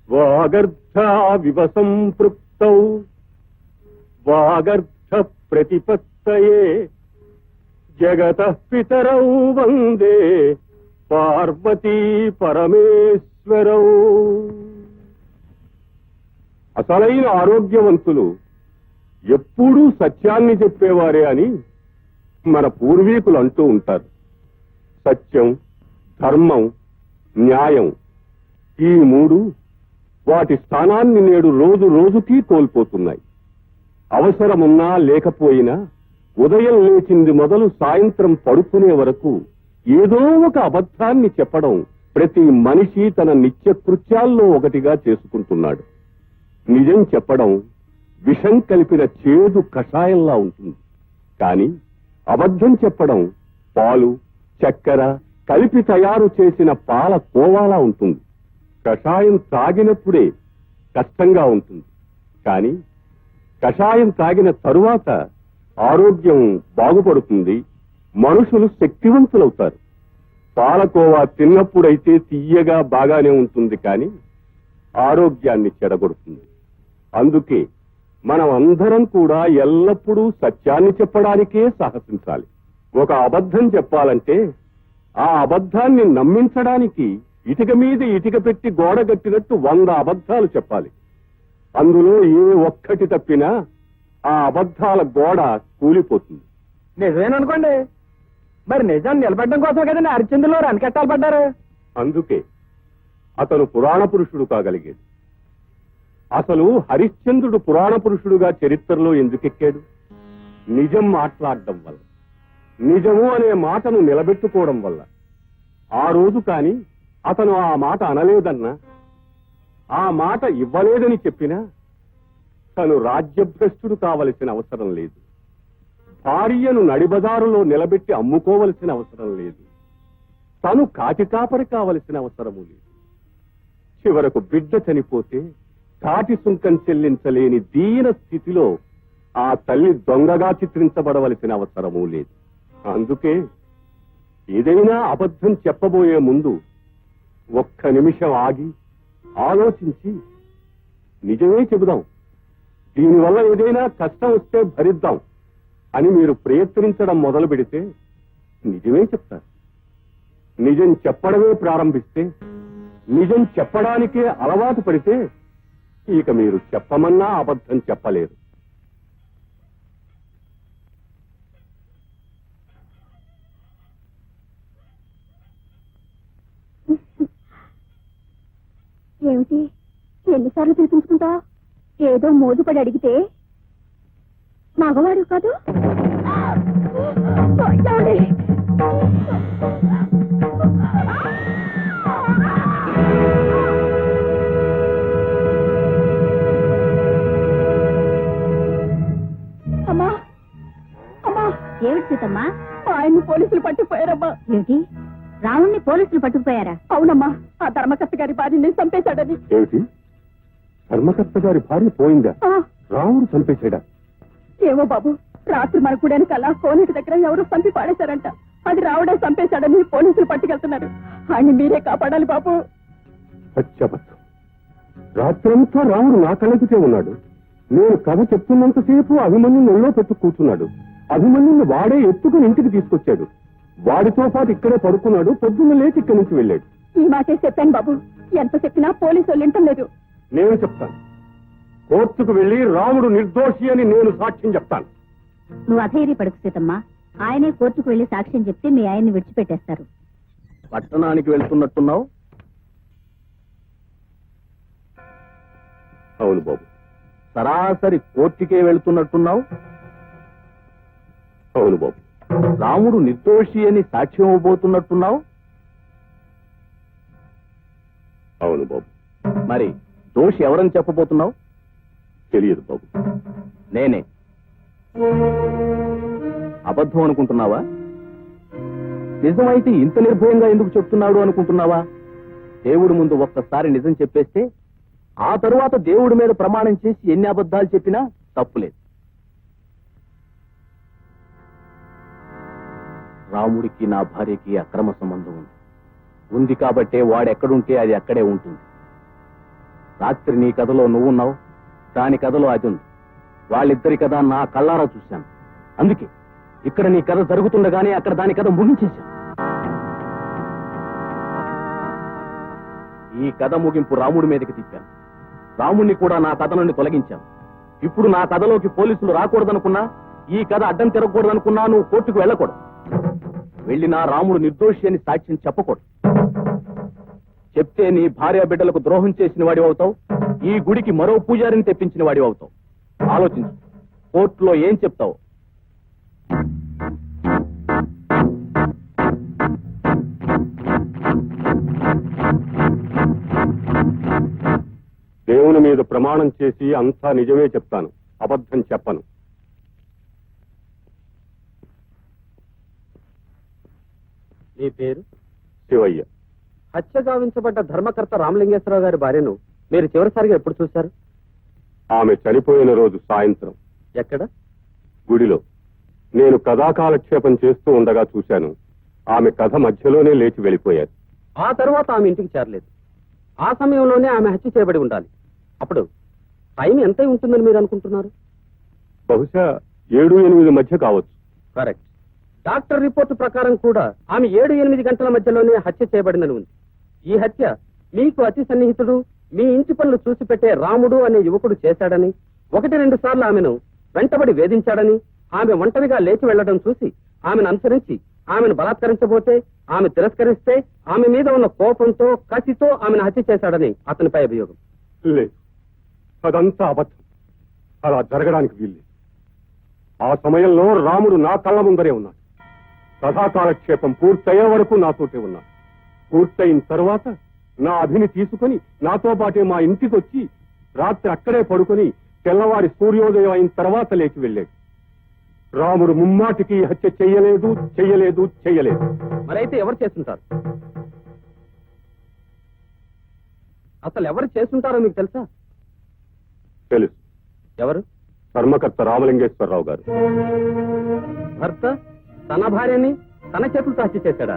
వాగర్ధావివ సంపృక్తౌ వాగర్ధ ప్రతిపత్తయే జగతః పితరౌ వందే పార్వతీ పరమేశ్వరౌ. అసలైన ఆరోగ్యవంతులు ఎప్పుడూ సత్యాన్ని చెప్పేవారే అని మన పూర్వీకులు అంటూ ఉంటారు. సత్యం, ధర్మం, న్యాయం ఈ మూడు వాటి స్థానాన్ని నేడు రోజు రోజుకి కోల్పోతున్నాయి. అవసరమున్నా లేకపోయినా ఉదయం లేచింది మొదలు సాయంత్రం పడుకునే వరకు ఏదో ఒక అబద్ధాన్ని చెప్పడం ప్రతి మనిషి తన నిత్య కృత్యాల్లో ఒకటిగా చేసుకుంటున్నాడు. నిజం చెప్పడం విషం కలిపిన చేదు కషాయంలా ఉంటుంది. కాని అబద్ధం చెప్పడం పాలు, చక్కెర కలిపి తయారు చేసిన పాల కోవాలా ఉంటుంది. కషాయం తాగినప్పుడే కష్టంగా ఉంటుంది, కాని కషాయం తాగిన తరువాత ఆరోగ్యం బాగుపడుతుంది, మనుషులు శక్తివంతులవుతారు. పాలకోవా తిన్నప్పుడైతే తీయగా బాగానే ఉంటుంది, కాని ఆరోగ్యాన్ని చెడగొడుతుంది. అందుకే మనం అందరం కూడా ఎల్లప్పుడూ సత్యాన్ని చెప్పడానికే సాహసించాలి. ఒక అబద్ధం చెప్పాలంటే ఆ అబద్ధాన్ని నమ్మించడానికి ఇటుక మీద ఇటుక పెట్టి గోడ కట్టినట్టు 100 అబద్ధాలు చెప్పాలి. అందులో ఏ ఒక్కటి తప్పినా ఆ అబద్ధాల గోడ కూలిపోతుంది. నిజమేననుకోండి, మరి నిజాన్ని నిలబెట్టడం కోసం కదండి హరిశ్చంద్రులో రనకెట్టాలు పడ్డారు. అందుకే అతను పురాణ పురుషుడు కాగలిగాడు. అసలు హరిశ్చంద్రుడు పురాణ పురుషుడుగా చరిత్రలో ఎందుకెక్కాడు? నిజం మాట్లాడడం వల్ల, నిజము అనే మాటను నిలబెట్టుకోవడం వల్ల. ఆ రోజు కాని అతను ఆ మాట అనలేదన్నా, ఆ మాట ఇవ్వలేదని చెప్పినా తను రాజ్యభ్రష్టుడు కావలసిన అవసరం లేదు. భార్యను నడిబజారులో నిలబెట్టి అమ్ముకోవలసిన అవసరం లేదు. తను కాటికాపరి కావలసిన అవసరము లేదు. చివరకు బిడ్డ చనిపోతే కాటి సుంకం చెల్లించలేని దీన స్థితిలో ఆ తల్లి దొంగగా చిత్రించబడవలసిన అవసరమూ లేదు. అందుకే ఏదైనా అబద్ధం చెప్పబోయే ముందు ఒక్క నిమిషం ఆగి ఆలోచించి నిజమే చెబుదాం, దీనివల్ల ఏదైనా కష్టం వస్తే భరిద్దాం అని మీరు ప్రయత్నించడం మొదలు పెడితే నిజమే చెప్తారు. నిజం చెప్పడమే ప్రారంభిస్తే, నిజం చెప్పడానికే అలవాటు పడితే ఇక మీరు చెప్పమన్నా అబద్ధం చెప్పలేరు. ఏమిటి ఎన్నిసార్లు పిలిపించుకుంటా? ఏదో మోజుపడి అడిగితే మగవాడు కాదు. అమ్మా అమ్మా, ఏమిటి సీతమ్మా? ఆయన్ని పోలీసులు పట్టుకుపోయారమ్మా. ఏమిటి, రావుణ్ణి పోలీసులు పట్టుకుపోయారా? అవునమ్మా, ఆ ధర్మకర్త గారి భార్యని చంపేశాడని. ఏమిటి, ధర్మకర్త గారి భార్య పోయిందా? రావుడు చంపేశాడా? ఏమో బాబు, రాత్రి మన కూడానికి అలా కోనేటి దగ్గర ఎవరో చంపి పాడేశారంట. అది రావుడే చంపేశాడని పోలీసులు పట్టుకెళ్తున్నారు. ఆయన్ని మీరే కాపాడాలి బాబు. సత్యబద్ధం. రాత్రంతా రాముడు నా కళ్ళకితే ఉన్నాడు. నేను కథ చెప్తున్నంతసేపు అభిమన్యుని ఒళ్ళో పెట్టు కూర్చున్నాడు. అభిమన్యుని వాడే ఎత్తుకుని ఇంటికి తీసుకొచ్చాడు. వాడితో పాటు ఇక్కడే పడుకున్నాడు. పొద్దున్న లేచి ఇక్కడి నుంచి వెళ్ళాడు. ఈ మాటే చెప్పాను బాబు, ఎంత చెప్పినా పోలీసు వాళ్ళు వింటం లేదు. నేను చెప్తాను, కోర్టుకు వెళ్లి రాముడు నిర్దోషి అని నేను సాక్ష్యం చెప్తాను. నువ్వు అధైర్య పడుకు సీతమ్మా, ఆయనే కోర్టుకు వెళ్లి సాక్ష్యం చెప్తే మీ ఆయన్ని విడిచిపెట్టేస్తారు. పట్టణానికి వెళ్తున్నట్టున్నావు? అవును బాబు. సరాసరి కోర్టుకే వెళ్తున్నట్టున్నావు? అవును బాబు. రాముడు నిర్దోషి అని సాక్ష్యం ఇవ్వబోతున్నట్టున్నావు? అవును బాబు. మరి దోషి ఎవరని చెప్పబోతున్నావు? తెలియదు బాబు. నేనే. అబద్ధం అనుకుంటున్నావా? నిజమైతే ఇంత నిర్భయంగా ఎందుకు చెప్తున్నాడు అనుకుంటున్నావా? దేవుడి ముందు ఒక్కసారి నిజం చెప్పేస్తే ఆ తరువాత దేవుడి మీద ప్రమాణం చేసి ఎన్ని అబద్ధాలు చెప్పినా తప్పులేదు. రాముడికి నా భార్యకి అక్రమ సంబంధం ఉంది కాబట్టే వాడెక్కడుంటే అది అక్కడే ఉంటుంది. రాత్రి నీ కథలో నువ్వున్నావు, దాని కథలో అది ఉంది. వాళ్ళిద్దరి కథ నా కళ్ళారా చూశాను. అందుకే ఇక్కడ నీ కథ జరుగుతుండగానే అక్కడ దాని కథ ముగించేశాను. ఈ కథ ముగింపు రాముడి మీదకి తిప్పాను. రాముణ్ణి కూడా నా కథ నుండి తొలగించాను. ఇప్పుడు నా కథలోకి పోలీసులు రాకూడదనుకున్నా, ఈ కథ అడ్డం తిరగకూడదనుకున్నా నువ్వు కోర్టుకు వెళ్ళకూడదు. వెళ్ళినా రాముడు నిర్దోషి అని సాక్ష్యం చెప్పకూడదు. చెప్తే నీ భార్య బిడ్డలకు ద్రోహం చేసిన వాడి అవుతావు, ఈ గుడికి మరో పూజారిని తెప్పించిన వాడి అవుతావు. ఆలోచించు, కోర్టులో ఏం చెప్తావు? దేవుని మీద ప్రమాణం చేసి అంతా నిజమే చెప్తాను, అబద్ధం చెప్పను. నీ పేరు? శివయ్య. హత్య గావించబడ్డ ధర్మకర్త రామలింగేశ్వరరావు గారి భార్యను మీరు చివరిసారిగా ఎప్పుడు చూశారు? ఆమె చనిపోయిన రోజు సాయంత్రం. ఎక్కడ? గుడిలో. నేను కథాకాలక్షేపం చేస్తూ ఉండగా చూశాను. ఆమె కథ మధ్యలోనే లేచి వెళ్ళిపోయారు. ఆ తర్వాత ఆమె ఇంటికి చేరలేదు. ఆ సమయంలోనే ఆమె హత్య చేయబడి ఉండాలి. అప్పుడు టైం ఎంత ఉంటుందని మీరు అనుకుంటున్నారు? బహుశా 7-8 మధ్య కావచ్చు. కరెక్ట్. డాక్టర్ రిపోర్టు ప్రకారం కూడా ఆమె 7-8 గంటల మధ్యలోనే హత్య చేయబడిందని ఉంది. ఈ హత్య మీకు అతి సన్నిహితుడు, మీ ఇంటి పనులు చూసి పెట్టే రాముడు అనే యువకుడు చేశాడని, 1-2 సార్లు ఆమెను వెంటబడి వేధించాడని, ఆమె ఒంటరిగా లేచి వెళ్లడం చూసి ఆమెను అనుసరించి ఆమెను బలాత్కరించబోతే ఆమె తిరస్కరిస్తే ఆమె మీద ఉన్న కోపంతో, కసితో ఆమెను హత్య చేశాడని అతనిపై అభియోగం. లేదు, అదంతా అబద్ధం. అలా జరగడానికి వీల్లేదు. ఆ సమయంలో రాముడు నా కళ్ళ ముందరే ఉన్నాడు. కథాకాలక్షేపం పూర్తయ్యే వరకు నాతోటే ఉన్నాడు. పూర్తయిన తర్వాత నా అభిని తీసుకుని నాతో పాటే మా ఇంటికి వచ్చి రాత్రి అక్కడే పడుకొని తెల్లవారి సూర్యోదయం అయిన తర్వాత లేచి వెళ్ళాడు. రాముడు ముమ్మాటికి హత్య చెయ్యలేదు, చెయ్యలేదు, చెయ్యలేదు. మరైతే ఎవరు చేస్తుంటారు? అసలు ఎవరు చేస్తుంటారో మీకు తెలుసా? తెలుసు. ఎవరు? ధర్మకర్త రామలింగేశ్వరరావు గారు. భర్త తన భార్యని తన చేతులతో హత్య చేశాడా?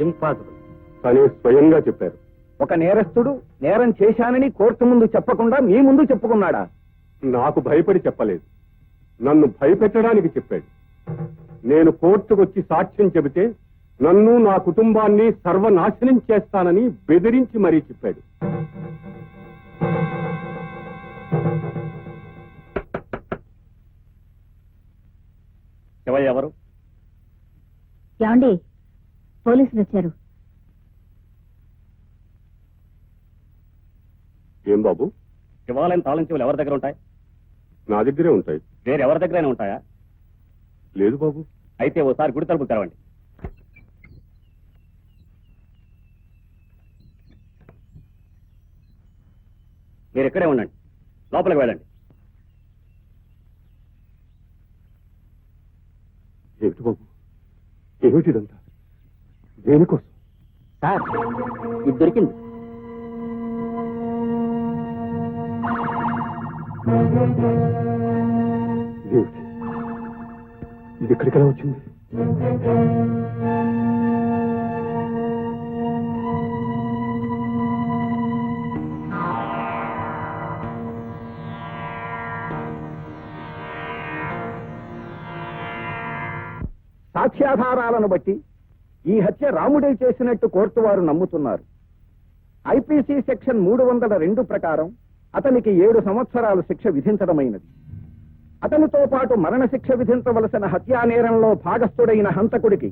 ఇంపాసిబుల్. తనే స్వయంగా చెప్పారు. ఒక నేరస్తుడు నేరం చేశానని కోర్టు ముందు చెప్పకుండా మీ ముందు చెప్పుకున్నాడా? నాకు భయపడి చెప్పలేదు, నన్ను భయపెట్టడానికి చెప్పాడు. నేను కోర్టుకొచ్చి సాక్ష్యం చెబితే నన్ను, నా కుటుంబాన్ని సర్వనాశనం చేస్తానని బెదిరించి మరీ చెప్పాడు. ఎవరు? ఏమండి, పోలీసులు వచ్చారు. ఏం బాబు? శివాలయం తాళం చెవులు ఎవరి దగ్గర ఉంటాయి? నా దగ్గరే ఉంటాయి. వేరెవరి దగ్గరైనా ఉంటాయా? లేదు బాబు. అయితే ఓసారి గుడి తలుపు తెరవండి. మీరు ఇక్కడే ఉండండి, లోపలికి వెళ్ళండి. ఏమిటి బాబు, ఏమిటిదంతా? దేనికోసం? సార్, ఇది దొరికింది. ఏమిటి ఇది? ఎక్కడికలా వచ్చింది? సాక్ష్యాధారాలను బట్టి ఈ హత్య రాముడే చేసినట్టు కోర్టు వారు నమ్ముతున్నారు. ఐపీసీ సెక్షన్ 302 ప్రకారం అతనికి 7 సంవత్సరాలు శిక్ష విధించడమైనది. అతనితో పాటు మరణశిక్ష విధించవలసిన హత్యా నేరంలో భాగస్థుడైన హంతకుడికి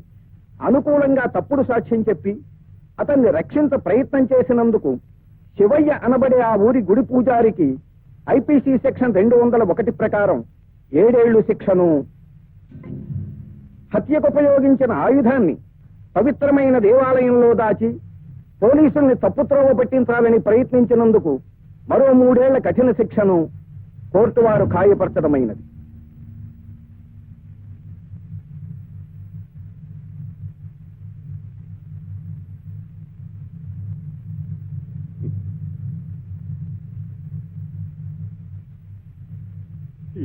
అనుకూలంగా తప్పుడు సాక్ష్యం చెప్పి అతన్ని రక్షించ ప్రయత్నం చేసినందుకు శివయ్య అనబడే ఆ ఊరి గుడి పూజారికి ఐపీసీ సెక్షన్ 201 ప్రకారం 7 ఏళ్లు శిక్షను, హత్యకు ఉపయోగించిన ఆయుధాన్ని పవిత్రమైన దేవాలయంలో దాచి పోలీసుల్ని తప్పుత్రోవ పట్టించాలని ప్రయత్నించినందుకు మరో 3 ఏళ్ల కఠిన శిక్షను కోర్టు వారు ఖాయపరచడమైనది.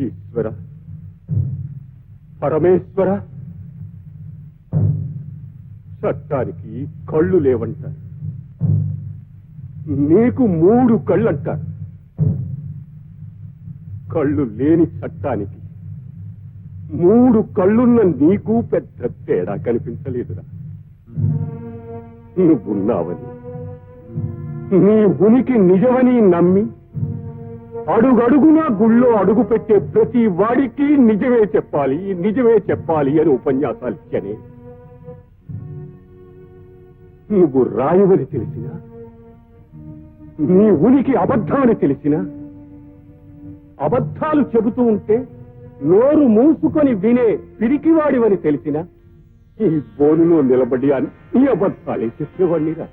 ఈశ్వర, పరమేశ్వర, చట్టానికి కళ్ళు లేవంటారు. నీకు 3 కళ్ళంటారు. కళ్ళు లేని చట్టానికి 3 కళ్ళున్న నీకు పెద్ద తేడా కనిపించలేదురా. నువ్వున్నావని, నీ ఉనికి నిజమని నమ్మి అడుగడుగునా గుళ్ళో అడుగు పెట్టే ప్రతి వాడికి నిజమే చెప్పాలి అని ఉపన్యాసాలు ఇచ్చనే. నువ్వు రాయవని తెలిసినా, నీ ఉనికి అబద్ధమని తెలిసినా, అబద్ధాలు చెబుతూ ఉంటే నోరు మూసుకొని వినే పిరికివాడివని తెలిసినా ఈ బోనులో నిలబడి అన్ని అబద్ధాలే చెప్పేవాడినిరా.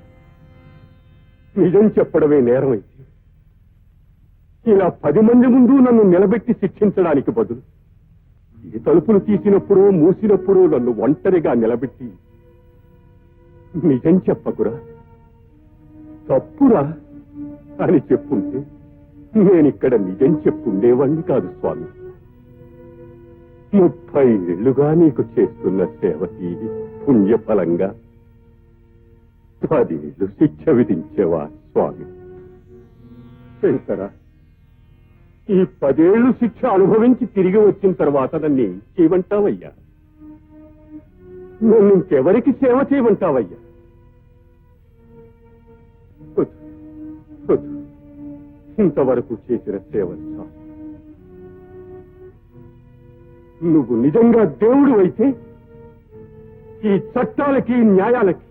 నిజం చెప్పడమే నేరమైతే ఇలా 10 మంది ముందు నన్ను నిలబెట్టి శిక్షించడానికి బదులు ఈ తలుపులు తీసినప్పుడు మూసినప్పుడు నన్ను ఒంటరిగా నిలబెట్టి నిజం చెప్పకురా, తప్పురా అని చెప్పుంటే నేనిక్కడ నిజం చెప్పుండేవాణ్ణి కాదు స్వామి. 30 ఏళ్లుగా నీకు చేస్తున్న సేవకి పుణ్యఫలంగా 10 ఏళ్లు శిక్ష విధించేవా స్వామి? శంకర, ఈ 10 ఏళ్లు శిక్ష అనుభవించి తిరిగి వచ్చిన తర్వాత నన్ను ఏం చేయమంటావయ్యా? నన్ను ఇంకెవరికి సేవ చేయమంటావయ్యా? వద్దు, వద్దు. ఇంతవరకు చేసిన సేవలు చాలు. నువ్వు నిజంగా దేవుడు అయితే ఈ చట్టాలకి, న్యాయాలకి,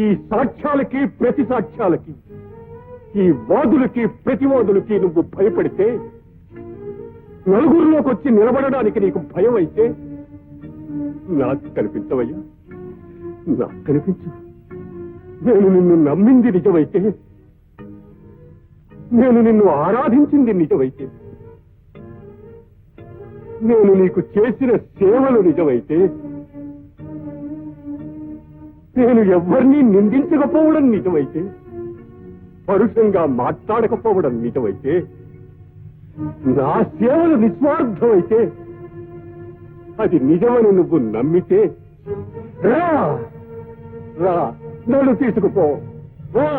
ఈ సాక్ష్యాలకి, ప్రతి సాక్ష్యాలకి, ఈ వాదులకి, ప్రతివాదులకి నువ్వు భయపడితే, నలుగురిలోకి వచ్చి నిలబడడానికి నీకు భయం అయితే నాకు కనిపించవయ్యా, నాకు కనిపించు. నేను నిన్ను నమ్మింది నిజమైతే, నేను నిన్ను ఆరాధించింది నిజమైతే, నేను నీకు చేసిన సేవలు నిజమైతే, నేను ఎవరిని నిందించకపోవడం నిజమైతే, పరుషంగా మాట్లాడకపోవడం నిజమైతే, నా సేవలు నిస్వార్థమైతే, అది నిజమని నువ్వు నమ్మితే రా, రా, నన్ను తీసుకుపో. రా.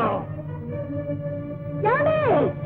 ఏమండి?